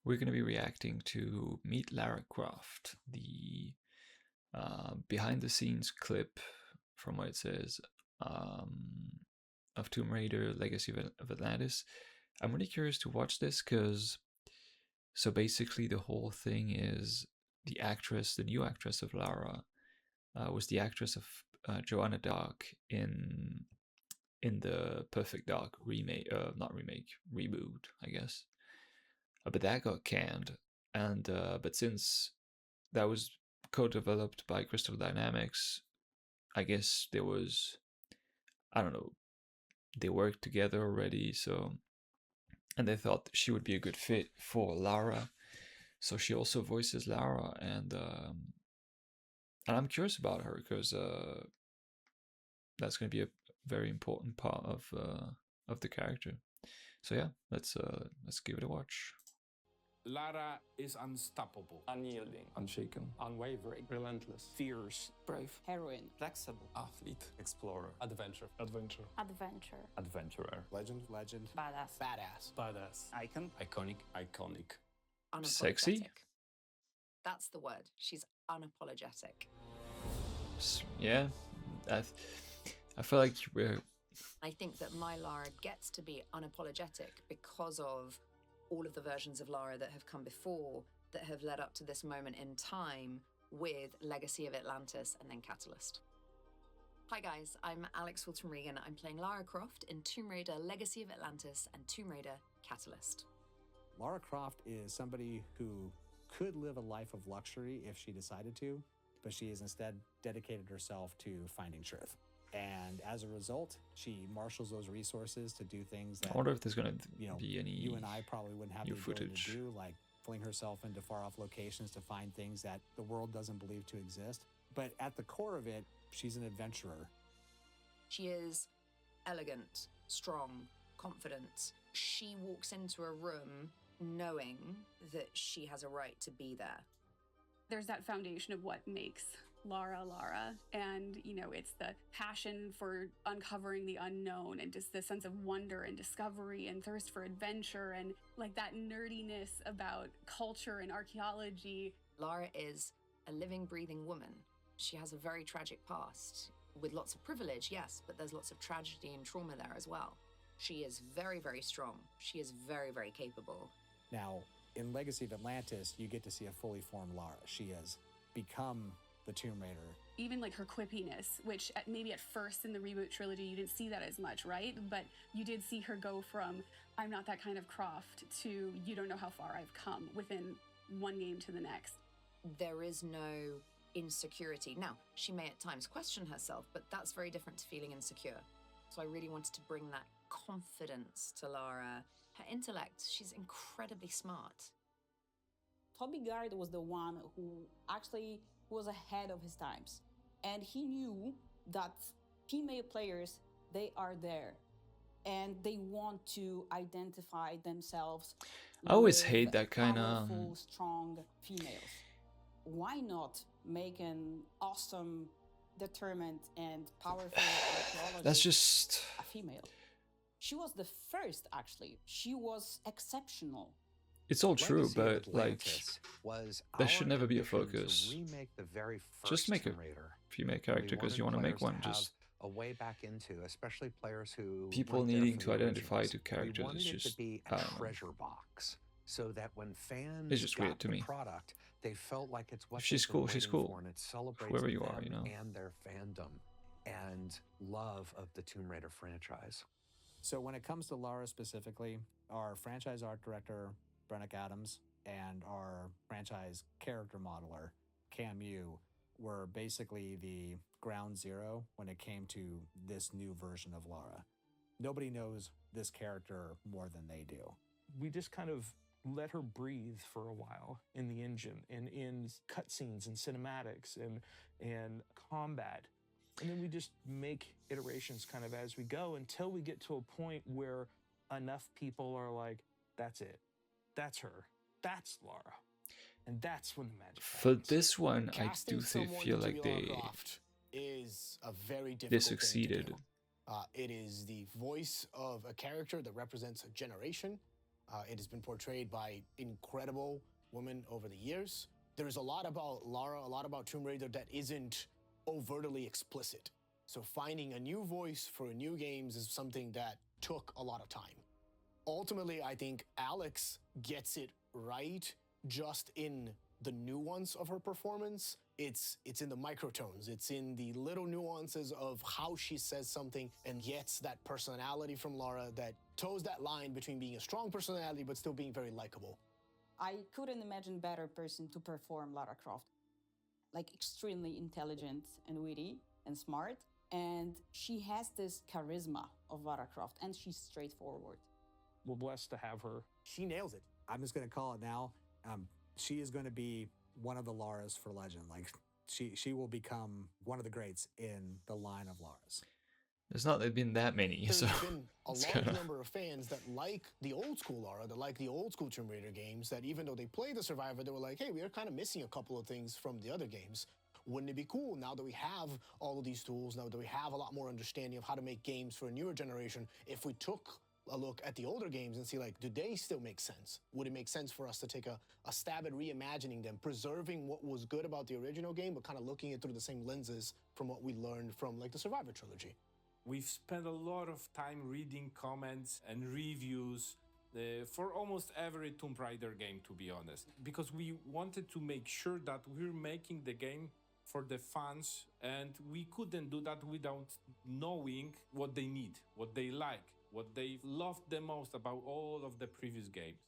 we're going to be reacting to Meet Lara Croft, the behind the scenes clip from what it says of Tomb Raider Legacy of Atlantis. I'm really curious to watch this because so basically the whole thing is the actress, the new actress of Lara, was the actress of Joanna Dark in the Perfect Dark remake, not remake, reboot, I guess. But that got canned, and but since that was co-developed by Crystal Dynamics, I guess there was, I don't know, they worked together already, so and they thought she would be a good fit for Lara, so she also voices Lara, and I'm curious about her because that's going to be a very important part of the character. So yeah, let's give it a watch. Lara is unstoppable, unyielding, unshaken, unwavering, relentless, fierce, brave, heroine, flexible, athlete, explorer, adventure, adventure, adventurer, legend, badass, badass, icon, iconic, iconic, unapologetic. Sexy? That's the word. She's unapologetic. Yeah, I feel like we're. I think that my Lara gets to be unapologetic because of all of the versions of Lara that have come before that have led up to this moment in time with Legacy of Atlantis and then Catalyst. Hi guys, I'm Alex Fulton Regan. I'm playing Lara Croft in Tomb Raider Legacy of Atlantis and Tomb Raider Catalyst. Lara Croft is somebody who could live a life of luxury if she decided to, but she has instead dedicated herself to finding truth. And as a result, she marshals those resources to do things that I wonder if there's gonna be any you and I probably wouldn't have the ability footage to do, like fling herself into far-off locations to find things that the world doesn't believe to exist. But at the core of it, she's an adventurer. She is elegant, strong, confident. She walks into a room knowing that she has a right to be there. There's that foundation of what makes Lara, and it's the passion for uncovering the unknown and just the sense of wonder and discovery and thirst for adventure and like that nerdiness about culture and archaeology. Lara is a living, breathing woman. She has a very tragic past with lots of privilege, yes, but there's lots of tragedy and trauma there as well. She is very, very strong. She is very, very capable. Now, in Legacy of Atlantis, you get to see a fully formed Lara. She has become the Tomb Raider. Even like her quippiness, which maybe at first in the reboot trilogy you didn't see that as much, right? But you did see her go from I'm not that kind of Croft to you don't know how far I've come within one game to the next. There is no insecurity. Now, she may at times question herself, but that's very different to feeling insecure. So I really wanted to bring that confidence to Lara. Her intellect, she's incredibly smart. Toby Gard was the one who actually was ahead of his times. And he knew that female players, they are there. And they want to identify themselves. I always hate that kind of strong females. Why not make an awesome, determined, and powerful archaeologist that's just a female? She was the first, actually. She was exceptional. It's all true, but like that should never be a focus. Just make a female character because you want to make one. Just a way back into, especially players who people needing to identify to characters is just to be a treasure box, so that when fans it's just weird to me. Product, they felt like it's what she's cool. She's cool. And it celebrates whoever you are, and their fandom and love of the Tomb Raider franchise. So when it comes to Lara specifically, our franchise art director, Brennick Adams, and our franchise character modeler, Cam Yu, were basically the ground zero when it came to this new version of Lara. Nobody knows this character more than they do. We just kind of let her breathe for a while in the engine and in cutscenes and cinematics and combat. And then we just make iterations kind of as we go until we get to a point where enough people are like, that's it. That's her. That's Lara. And that's when the magic happens. For this one, I do feel like is a very difficult they succeeded. It is the voice of a character that represents a generation. It has been portrayed by incredible women over the years. There is a lot about Lara, a lot about Tomb Raider that isn't overtly explicit. So finding a new voice for new games is something that took a lot of time. Ultimately, I think Alex gets it right just in the nuance of her performance. It's in the microtones. It's in the little nuances of how she says something and gets that personality from Lara that toes that line between being a strong personality but still being very likable. I couldn't imagine better person to perform Lara Croft. Like extremely intelligent and witty and smart. And she has this charisma of Lara Croft and she's straightforward. We're blessed to have her. She nails it. I'm just going to call it now. She is going to be one of the Laras for legend. Like she will become one of the greats in the line of Laras. There's not been that many, There's so been a large number of fans that like the old school Lara, that like the old school Tomb Raider games, that even though they played the Survivor, they were like, hey, we are kind of missing a couple of things from the other games. Wouldn't it be cool now that we have all of these tools, now that we have a lot more understanding of how to make games for a newer generation, if we took a look at the older games and see, like, do they still make sense? Would it make sense for us to take a stab at reimagining them, preserving what was good about the original game, but kind of looking at through the same lenses from what we learned from, like, the Survivor trilogy? We've spent a lot of time reading comments and reviews for almost every Tomb Raider game, to be honest, because we wanted to make sure that we're making the game for the fans, and we couldn't do that without knowing what they need, what they like, what they loved the most about all of the previous games.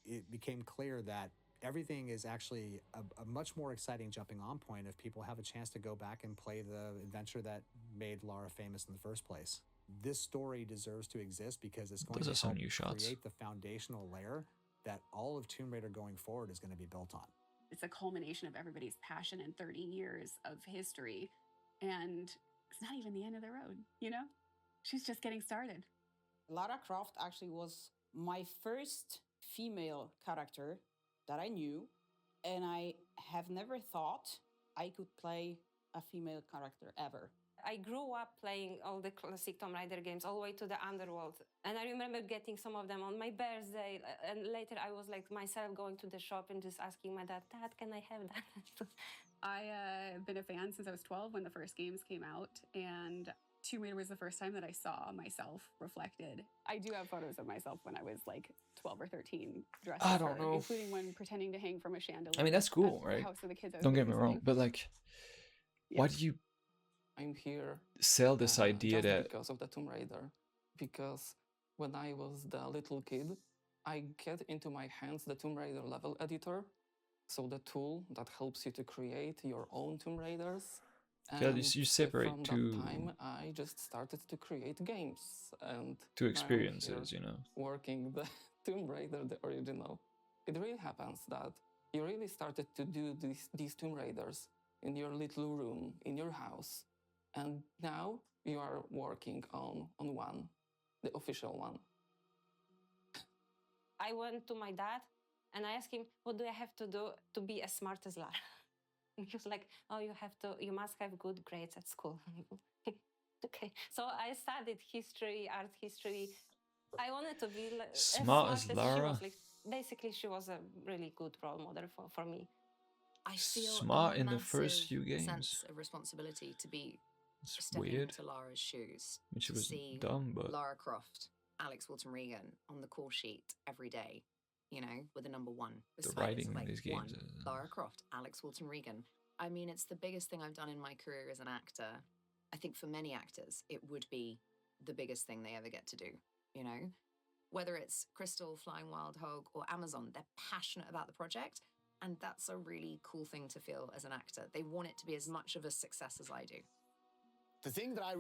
It became clear that everything is actually a much more exciting jumping on point if people have a chance to go back and play the adventure that made Lara famous in the first place. This story deserves to exist because it's going to help create the foundational layer that all of Tomb Raider going forward is going to be built on. It's a culmination of everybody's passion and 30 years of history. And it's not even the end of the road, you know? She's just getting started. Lara Croft actually was my first female character that I knew, and I have never thought I could play a female character ever. I grew up playing all the classic Tomb Raider games all the way to the Underworld. And I remember getting some of them on my birthday. And later I was like myself going to the shop and just asking my dad, Dad, can I have that? I've been a fan since I was 12 when the first games came out. And Tomb Raider was the first time that I saw myself reflected. I do have photos of myself when I was like 12 or 13 dressed I as don't her, know. including one pretending to hang from a chandelier. I mean, that's cool, at the right? house of the kids I was Don't get me babysitting. wrong, but like, why do you I'm here sell this idea just that because of the Tomb Raider. Because when I was the little kid, I get into my hands the Tomb Raider level editor, so the tool that helps you to create your own Tomb Raiders. Yeah, And you separate from two- that time, I just started to create games and two now I'm experiences, here you know? working the Tomb Raider, the original. It really happens that you really started to do these Tomb Raiders in your little room, in your house. And now you are working on one, the official one. I went to my dad and I asked him, what do I have to do to be as smart as Lara? And he was like, oh, you must have good grades at school. Okay. So I studied history, art history. I wanted to be like, Smart as she Lara? was. Like, basically, she was a really good role model for me. I feel Smart a in the first massive few games. sense of responsibility to be It's stepping weird. into Lara's shoes. I mean, she to was see dumb, but Lara Croft, Alex Walton Regan on the call sheet every day, you know, with a number one. the beside it. writing in Like, these one, games is Lara Croft, Alex Walton Regan. I mean, it's the biggest thing I've done in my career as an actor. I think for many actors, it would be the biggest thing they ever get to do, you know? Whether it's Crystal, Flying Wild Hog, or Amazon, they're passionate about the project. And that's a really cool thing to feel as an actor. They want it to be as much of a success as I do. The thing that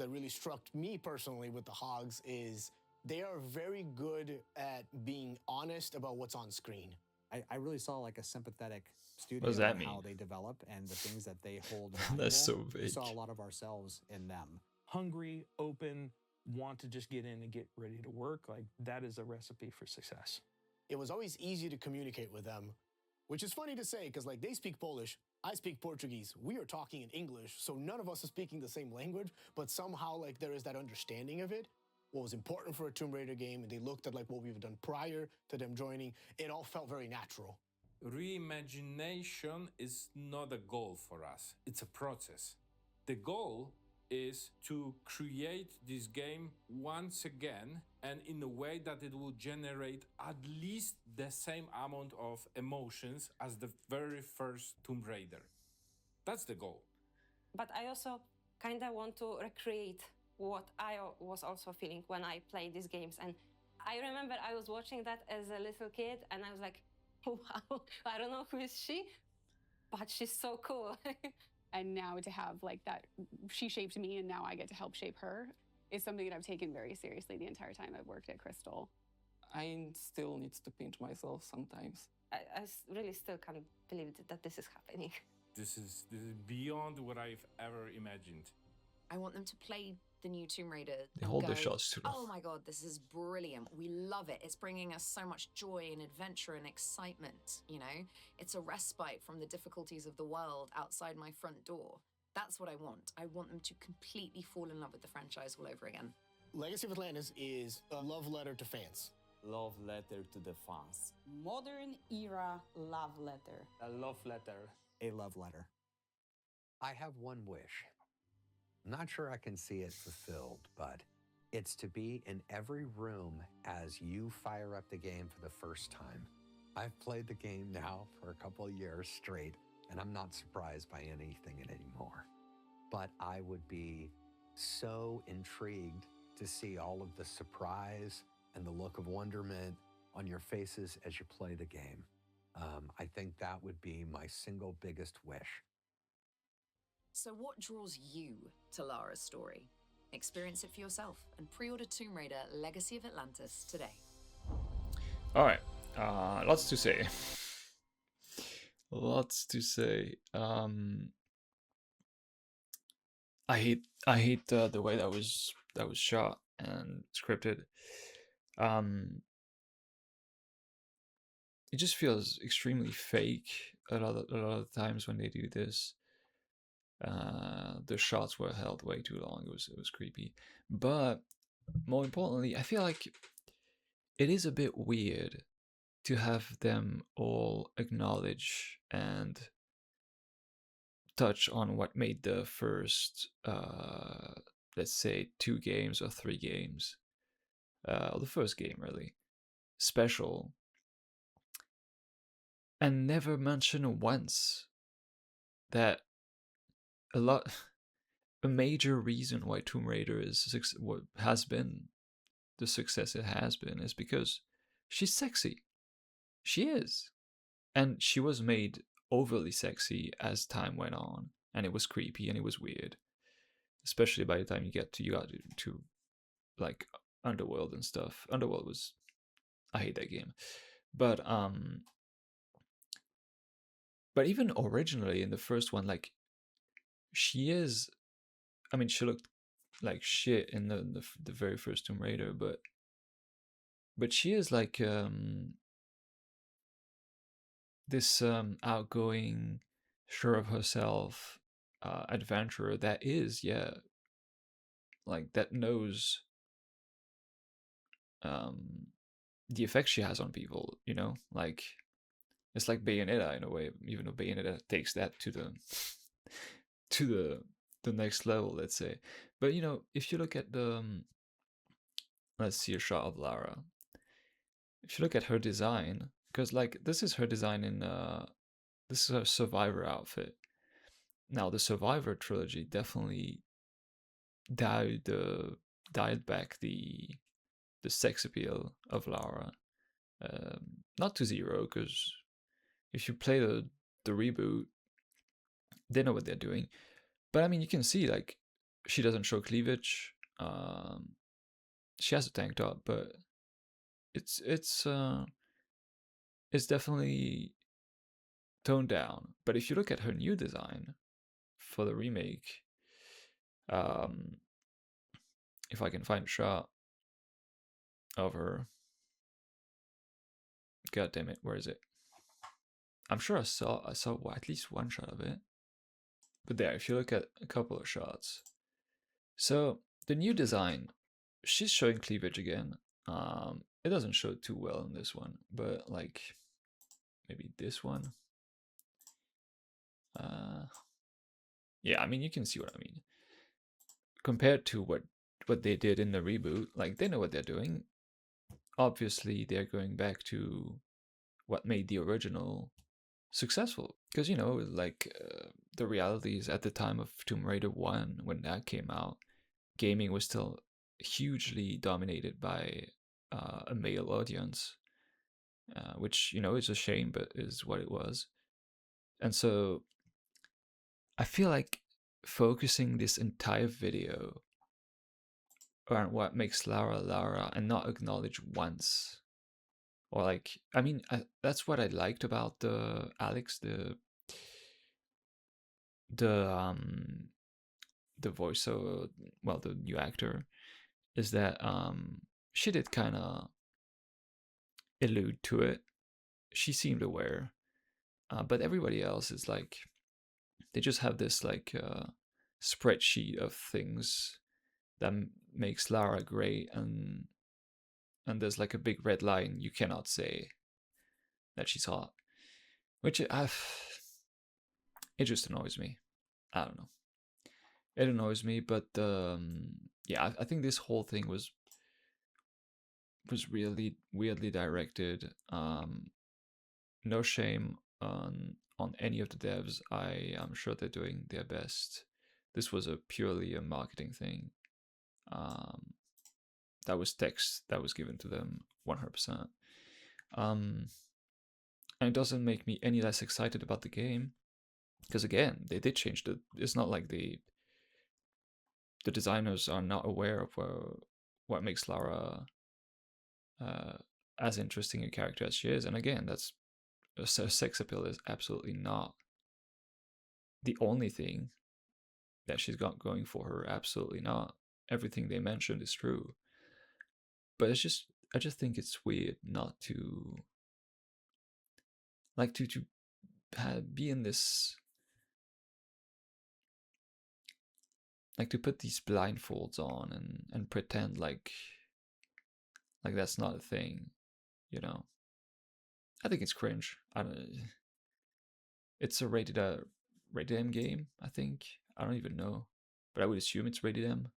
really struck me personally with the Hogs is they are very good at being honest about what's on screen. I really saw like a sympathetic studio What does that in how mean? they develop and the things that they hold. That's so valuable. We vague. saw a lot of ourselves in them. Hungry, open, want to just get in and get ready to work. Like that is a recipe for success. It was always easy to communicate with them, which is funny to say because like they speak Polish, I speak Portuguese. We are talking in English, so none of us are speaking the same language, but somehow like there is that understanding of it. what was important for a Tomb Raider game, and they looked at like what we've done prior to them joining, it all felt very natural. Reimagination is not a goal for us, it's a process. The goal is to create this game once again and in a way that it will generate at least the same amount of emotions as the very first Tomb Raider. That's the goal. But I also kind of want to recreate what I was also feeling when I played these games. And I remember I was watching that as a little kid and I was like, wow, I don't know who is she, but she's so cool. And now to have like that, she shaped me and now I get to help shape her, is something that I've taken very seriously the entire time I've worked at Crystal. I still need to pinch myself sometimes. I really still can't believe that this is happening. This is beyond what I've ever imagined. I want them to play the new Tomb Raider. They hold their shots too long. Oh my god, this is brilliant. We love it. It's bringing us so much joy and adventure and excitement, you know? It's a respite from the difficulties of the world outside my front door. That's what I want. I want them to completely fall in love with the franchise all over again. Legacy of Atlantis is a love letter to fans. Love letter to the fans. Modern era love letter. A love letter. A love letter. I have one wish. I'm not sure I can see it fulfilled, but it's to be in every room as you fire up the game for the first time. I've played the game now for a couple of years straight, and I'm not surprised by anything in it anymore. But I would be so intrigued to see all of the surprise and the look of wonderment on your faces as you play the game. I think that would be my single biggest wish. So what draws you to Lara's story? Experience it for yourself and pre-order Tomb Raider Legacy of Atlantis today. All right, lots to say. Lots to say. I hate the way that was shot and scripted. It just feels extremely fake a lot of times when they do this. The shots were held way too long. It was creepy. But more importantly, I feel like it is a bit weird to have them all acknowledge and touch on what made the first, let's say, 2 games or 3 games, or the first game really, special, and never mention once that a major reason why Tomb Raider is what has been the success it has been is because she's sexy. She is. And she was made overly sexy as time went on, and it was creepy and it was weird. Especially by the time you got to like Underworld and stuff. Underworld was, I hate that game. But even originally in the first one, like, she is, I mean, she looked like shit in the very first Tomb Raider, but she is like this outgoing, sure of herself adventurer that is, yeah, like, that knows the effect she has on people, you know? Like, it's like Bayonetta in a way, even though Bayonetta takes that to the next level, let's say. But, you know, if you look at the let's see a shot of Lara. If you look at her design, because like this is her design in this is her Survivor outfit. Now the Survivor trilogy definitely dialed back the sex appeal of Lara, not to zero, because if you play the reboot, they know what they're doing. But I mean, you can see like she doesn't show cleavage. She has a tank top, but it's definitely toned down. But if you look at her new design for the remake, if I can find a shot of her, god damn it, where is it? I'm sure I saw at least one shot of it. But there, if you look at a couple of shots, so the new design she's showing cleavage again. It doesn't show too well in this one, but like maybe this one. Yeah, I mean, you can see what I mean. Compared to what they did in the reboot, like they know what they're doing. Obviously, they're going back to what made the original successful, because you know, like the reality is at the time of Tomb Raider 1, when that came out, gaming was still hugely dominated by a male audience, which, you know, is a shame, but is what it was. And so I feel like focusing this entire video around what makes Lara Lara and not acknowledge once, or like, I mean, that's what I liked about the Alex, the voiceover, well, the new actor, is that she did kind of allude to it. She seemed aware, but everybody else is like, they just have this like spreadsheet of things that makes Lara great, and there's like a big red line you cannot say that she's hot, which it just annoys me. I don't know. It annoys me, but yeah, I think this whole thing was really weirdly directed. No shame on any of the devs. I am sure they're doing their best. This was purely a marketing thing. That was text that was given to them 100%. And it doesn't make me any less excited about the game, because again, they did change the. It's not like the designers are not aware of what makes Lara as interesting a character as she is. And again, that's sex appeal is absolutely not the only thing that she's got going for her. Absolutely not. Everything they mentioned is true. But it's just, I just think it's weird not to like to be in this, like to put these blindfolds on and pretend like that's not a thing, you know. I think it's cringe. I don't. It's a rated M game, I think. I don't even know, but I would assume it's rated M,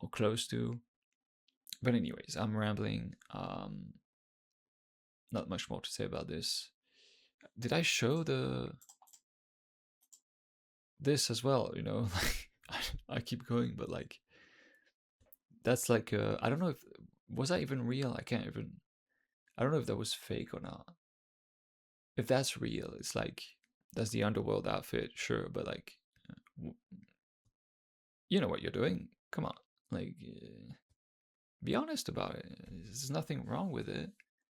or close to. But anyways, I'm rambling. Not much more to say about this. Did I show this as well? You know, like I keep going, but like that's like I don't know if was that even real. I don't know if that was fake or not. If that's real, it's like that's the underworld outfit, sure, but like you know what you're doing. Come on, like be honest about it. There's nothing wrong with it.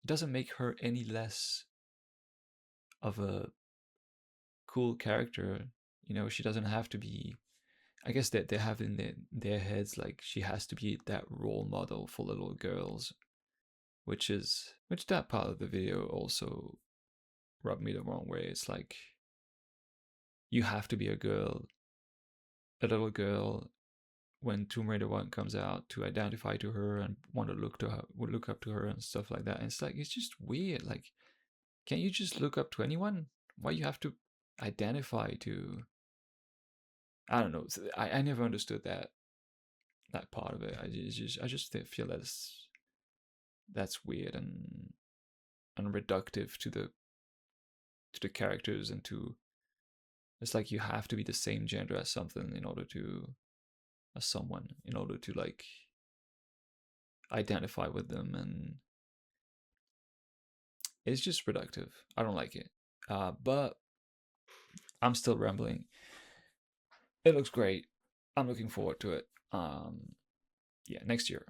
It doesn't make her any less of a cool character. You know, she doesn't have to be. I guess that they have in their heads like she has to be that role model for little girls, which that part of the video also rubbed me the wrong way. It's like you have to be a little girl, when Tomb Raider 1 comes out, to identify to her and want to look up to her and stuff like that. And it's like, it's just weird. Like, can't you just look up to anyone? Why you have to identify to? I don't know. I never understood that part of it. I just feel that's weird and reductive to the characters, and to, it's like you have to be the same gender as something in order to like identify with them, and it's just reductive. I don't like it. But I'm still rambling. It looks great. I'm looking forward to it. Yeah, next year.